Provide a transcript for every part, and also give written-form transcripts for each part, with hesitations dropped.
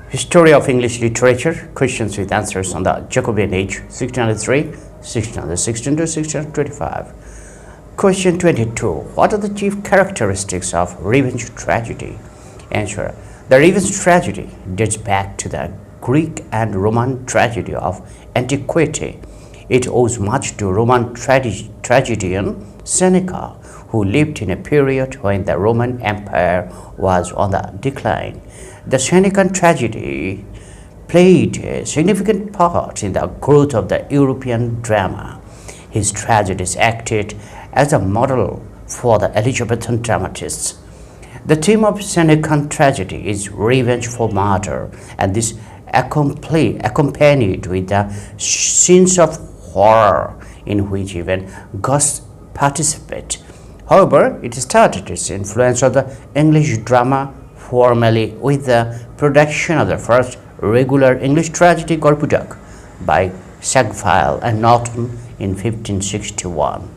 History of English Literature, questions with answers on the Jacobean Age, 1603, 1616 to 1625. Question 22. What are the chief characteristics of revenge tragedy? Answer. The revenge tragedy dates back to the Greek and Roman tragedy of antiquity. It owes much to Roman tragedian Seneca, who lived in a period when the Roman Empire was on the decline. The Senecan tragedy played a significant part in the growth of the European drama. His tragedies acted as a model for the Elizabethan dramatists. The theme of Senecan tragedy is revenge for murder, and this accompanied with the scenes of horror in which even ghosts participate. However, it started its influence on the English drama formally with the production of the first regular English tragedy Gorboduc by Sackville and Norton in 1561.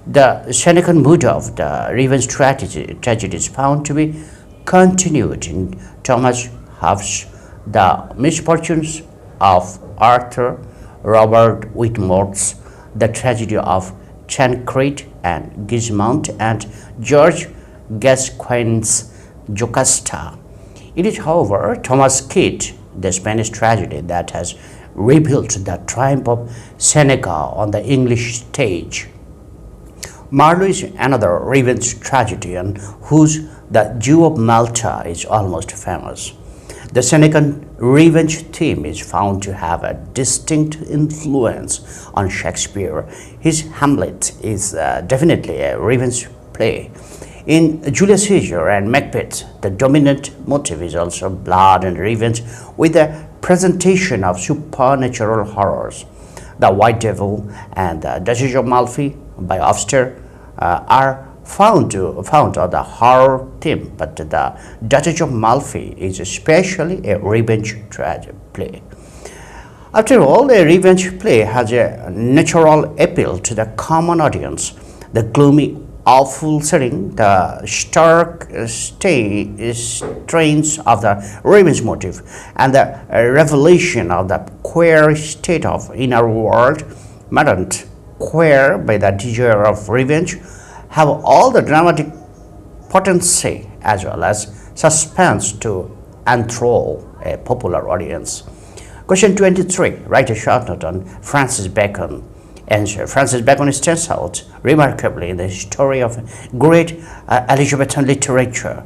The Senecan mood of the revenge tragedy is found to be continued in Thomas Hobbes' The Misfortunes of Arthur, Robert Whitmore's The Tragedy of Tancred and Gismond, and George Gascoigne's Jocasta. It is, however, Thomas Kyd, the Spanish tragedy, that has rebuilt the triumph of Seneca on the English stage. Marlowe is another revenge tragedian whose The Jew of Malta is almost famous. The Senecan revenge theme is found to have a distinct influence on Shakespeare. His Hamlet is definitely a revenge play. In Julius Caesar and Macbeth, the dominant motive is also blood and revenge, with a presentation of supernatural horrors. The White Devil and the Duchess of Malfi by Auster are found on the horror theme, but the Duchess of Malfi is especially a revenge play. After all, a revenge play has a natural appeal to the common audience. The gloomy, awful setting, the stark strains of the revenge motive, and the revelation of the queer state of inner world, made queer by the desire of revenge, have all the dramatic potency as well as suspense to enthrall a popular audience. Question 23. Write a short note on Francis Bacon. Answer. Francis Bacon stands out remarkably in the history of great Elizabethan literature.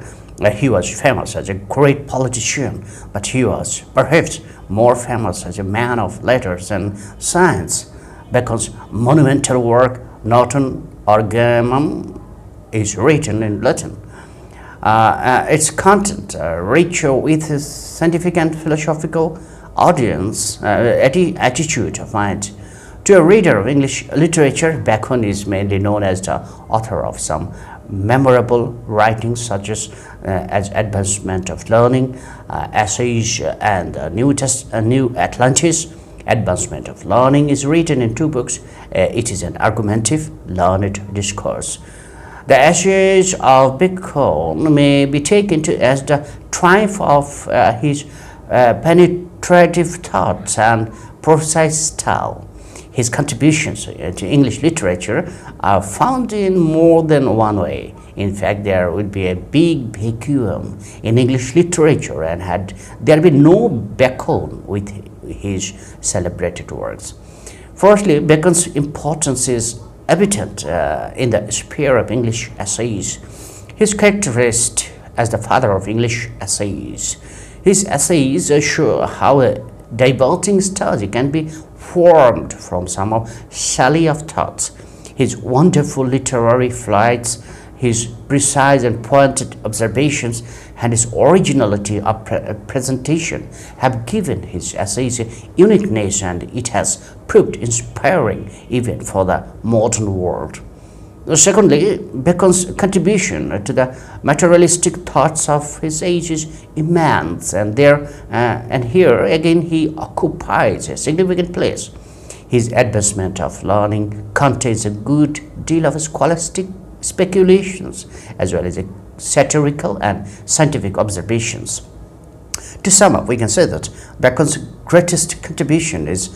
He was famous as a great politician, but he was perhaps more famous as a man of letters and science. Bacon's monumental work, Norton Organum, is written in Latin. Its content, rich with his scientific and philosophical attitude of mind. To a reader of English literature, Bacon is mainly known as the author of some memorable writings such as Advancement of Learning, Essays, and New Atlantis. Advancement of Learning is written in two books. It is an argumentative, learned discourse. The Essays of Bacon may be taken as the triumph of his penetrative thoughts and precise style. His contributions to English literature are found in more than one way. In fact, there would be a big vacuum in English literature, and had there been no Bacon with his celebrated works. Firstly, Bacon's importance is evident in the sphere of English essays. He is characterized as the father of English essays. His essays show how a diverting study can be formed from some sally of thoughts. His wonderful literary flights, his precise and pointed observations, and his originality of presentation have given his essays a uniqueness, and it has proved inspiring even for the modern world. Secondly, Bacon's contribution to the materialistic thoughts of his age is immense, and here again he occupies a significant place. His Advancement of Learning contains a good deal of scholastic speculations as well as satirical and scientific observations. To sum up, we can say that Bacon's greatest contribution is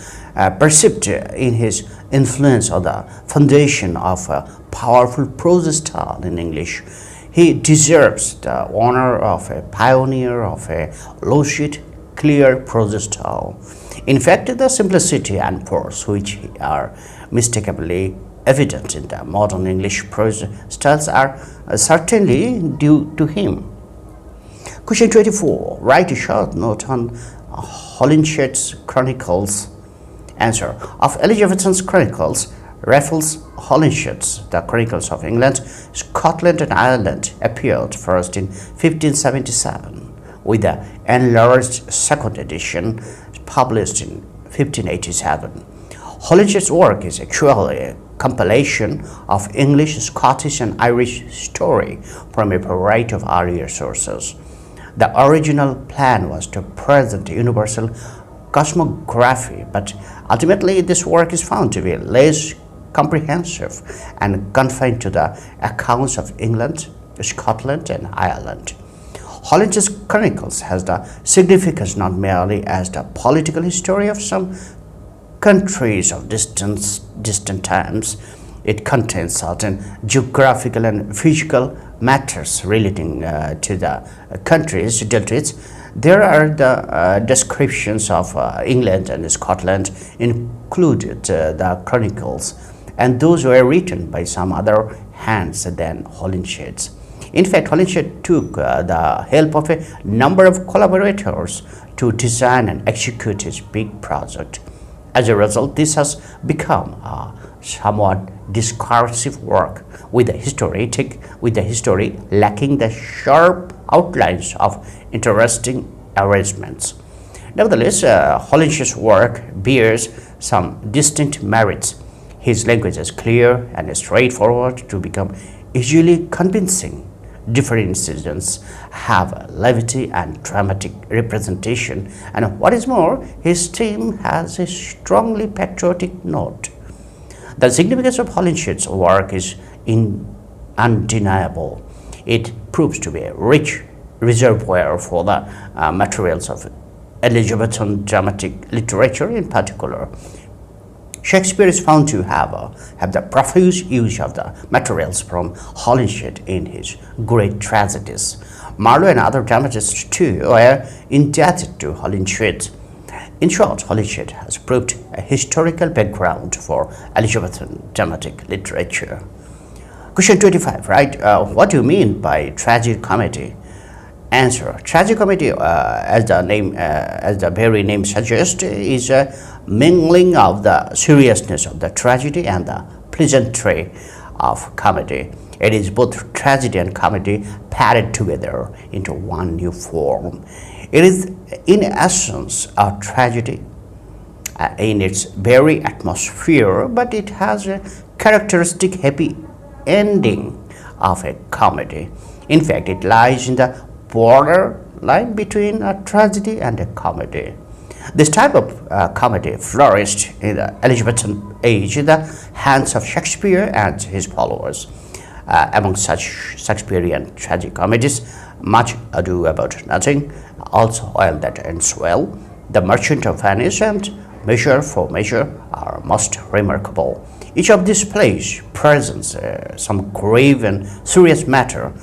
perceived in his influence on the foundation of a powerful prose style in English. He deserves the honor of a pioneer of a lucid, clear prose style. In fact, the simplicity and force which are mistakably evident in the modern English prose styles are certainly due to him. Question 24. Write a short note on Holinshed's Chronicles. Answer. Of Elizabethan's Chronicles, Raffles Holinshed's The Chronicles of England, Scotland and Ireland appeared first in 1577, with the enlarged second edition published in 1587. Holinshed's work is actually a compilation of English, Scottish and Irish story from a variety of earlier sources. The original plan was to present universal cosmography, but ultimately this work is found to be less comprehensive and confined to the accounts of England, Scotland and Ireland. Holinshed's Chronicles has the significance not merely as the political history of some countries of distant times. It contains certain geographical and physical matters relating to the countries dealt with. There are the descriptions of England and Scotland included the chronicles, and those were written by some other hands than Holinshed's. In fact, Holinshed took the help of a number of collaborators to design and execute his big project. As a result, this has become a somewhat discursive work with the history lacking the sharp outlines of interesting arrangements. Nevertheless, Holinshed's work bears some distinct merits. His language is clear and straightforward to become easily convincing. Different incidents have levity and dramatic representation, and what is more, his theme has a strongly patriotic note. The significance of Holinshed's work is undeniable. It proves to be a rich reservoir for the materials of Elizabethan dramatic literature in particular. Shakespeare is found to have the profuse use of the materials from Holinshed in his great tragedies. Marlowe and other dramatists too were indebted to Holinshed. In short, Holinshed has proved a historical background for Elizabethan dramatic literature. Question 25, right? What do you mean by tragicomedy? Answer. Tragicomedy, as the very name suggests, is a mingling of the seriousness of the tragedy and the pleasantry of comedy. It is both tragedy and comedy padded together into one new form. It is, in essence, a tragedy in its very atmosphere, but it has a characteristic happy ending of a comedy. In fact, it lies in the border line between a tragedy and a comedy. This type of comedy flourished in the Elizabethan age in the hands of Shakespeare and his followers. Among such Shakespearean tragicomedies, Much Ado About Nothing, Also All That Ends Well, The Merchant of Venice, and Measure for Measure are most remarkable. Each of these plays presents some grave and serious matter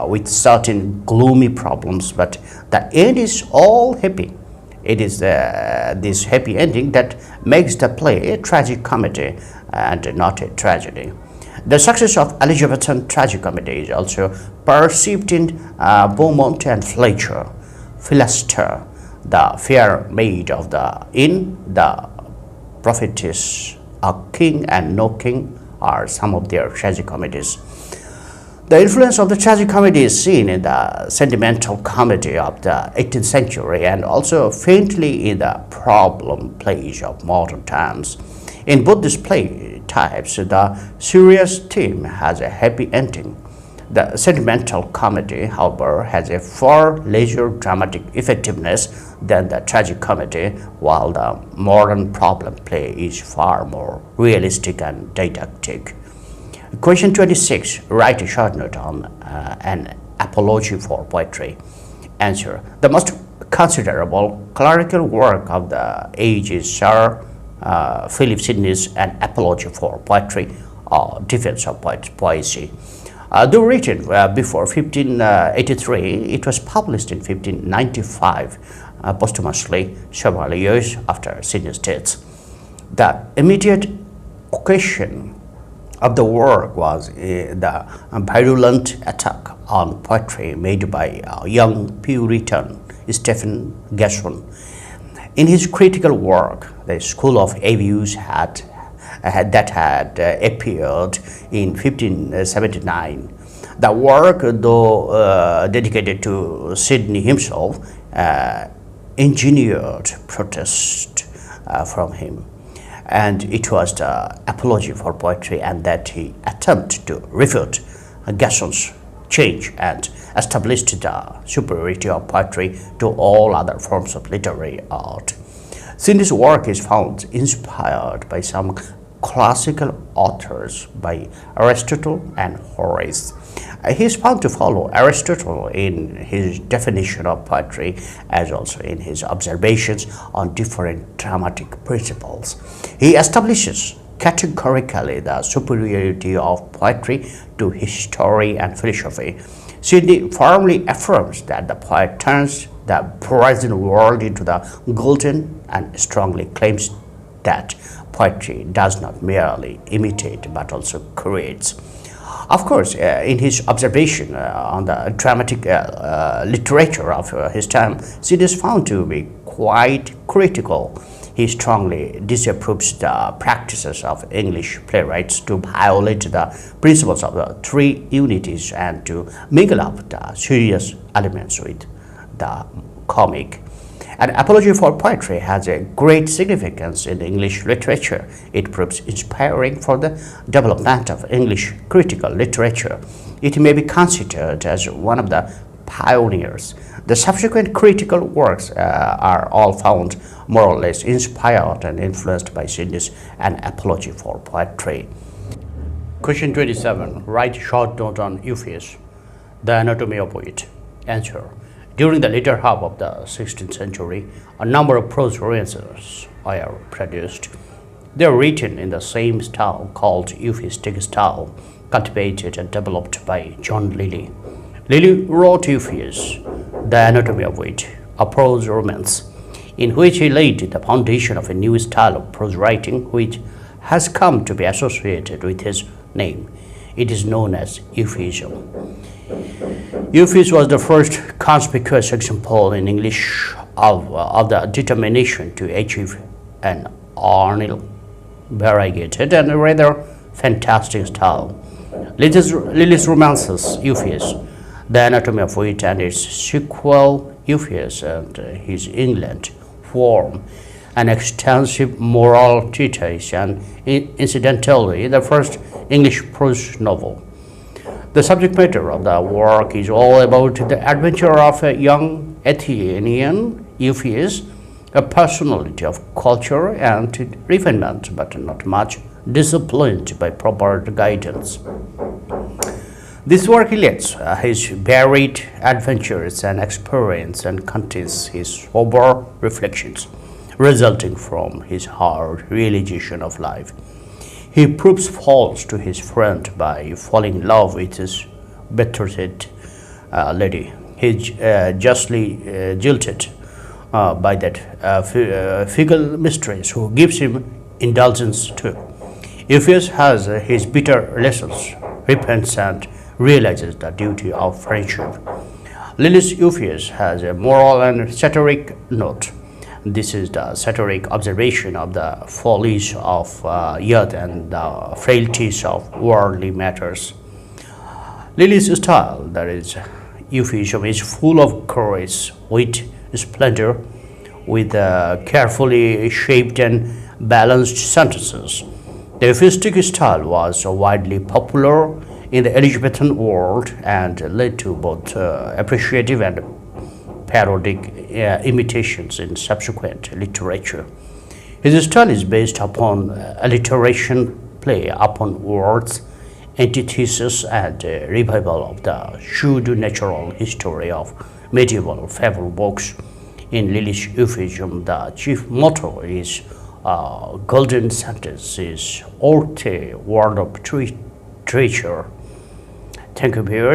with certain gloomy problems, but the end is all happy. It is this happy ending that makes the play a tragic comedy and not a tragedy. The success of Elizabethan tragicomedy is also perceived in Beaumont and Fletcher. Philoster, The Fair Maid of the Inn, The Prophetess, A King and No King are some of their tragicomedies. The influence of the tragicomedy is seen in the sentimental comedy of the 18th century and also faintly in the problem plays of modern times. In both these play types, the serious theme has a happy ending. The sentimental comedy, however, has a far lesser dramatic effectiveness than the tragicomedy, while the modern problem play is far more realistic and didactic. Question 26. Write a short note on an apology for poetry. Answer. The most considerable clerical work of the age is Sir Philip Sidney's An Apology for Poetry or Defense of Poesy. Though written before 1583, it was published in 1595, posthumously several years after Sidney's death. The immediate occasion of the work was the virulent attack on poetry made by young Puritan Stephen Gasson. In his critical work, The School of Abuse had appeared in 1579. The work, though dedicated to Sidney himself, engineered protest from him, and it was the apology for poetry, and that he attempted to refute Gasson's change and established the superiority of poetry to all other forms of literary art. Sidney's work is found inspired by some classical authors by Aristotle and Horace. He is found to follow Aristotle in his definition of poetry as also in his observations on different dramatic principles. He establishes categorically the superiority of poetry to history and philosophy. Sidney firmly affirms that the poet turns the present world into the golden and strongly claims that poetry does not merely imitate but also creates. Of course, in his observation on the dramatic literature of his time, Sidney is found to be quite critical. He strongly disapproves the practices of English playwrights to violate the principles of the three unities and to mingle up the serious elements with the comic. An apology for poetry has a great significance in English literature. It proves inspiring for the development of English critical literature. It may be considered as one of the pioneers. The subsequent critical works are all found more or less inspired and influenced by Sidney's An Apology for Poetry. Question 27. Write short note on Euphues, The Anatomy of Wit. Answer. During the later half of the 16th century, a number of prose romances were produced. They are written in the same style called Euphuistic style, cultivated and developed by John Lyly. Lyly wrote Euphues, The Anatomy of Wit, a prose romance, in which he laid the foundation of a new style of prose writing which has come to be associated with his name. It is known as Euphuism. Euphues was the first conspicuous example in English of the determination to achieve an ornate, variegated, and rather fantastic style. Lyly's romances, Euphues, The Anatomy of Wit, and its sequel, Euphues and His England, form an extensive moral treatise and incidentally the first English prose novel. The subject matter of the work is all about the adventure of a young Athenian, Euphues, a personality of culture and refinement, but not much disciplined by proper guidance. This work relates his varied adventures and experience and contains his sober reflections resulting from his hard realization of life. He proves false to his friend by falling in love with his betrothed lady. He is justly jilted by that fickle mistress who gives him indulgence too. Euphues has his bitter lessons, repents and realizes the duty of friendship. Lyly's Euphues has a moral and satiric note. This is the satiric observation of the follies of youth and the frailties of worldly matters. Lyly's style, that is, Euphuism, is full of courage, wit, splendor, with carefully shaped and balanced sentences. The Euphuistic style was widely popular in the Elizabethan world and led to both appreciative and parodic imitations in subsequent literature. His style is based upon alliteration, play upon words, antithesis, and revival of the pseudo-natural history of medieval fable books. In Lily's euphemism, the chief motto is golden sentence is Orte, word of treasure. Thank you, viewers.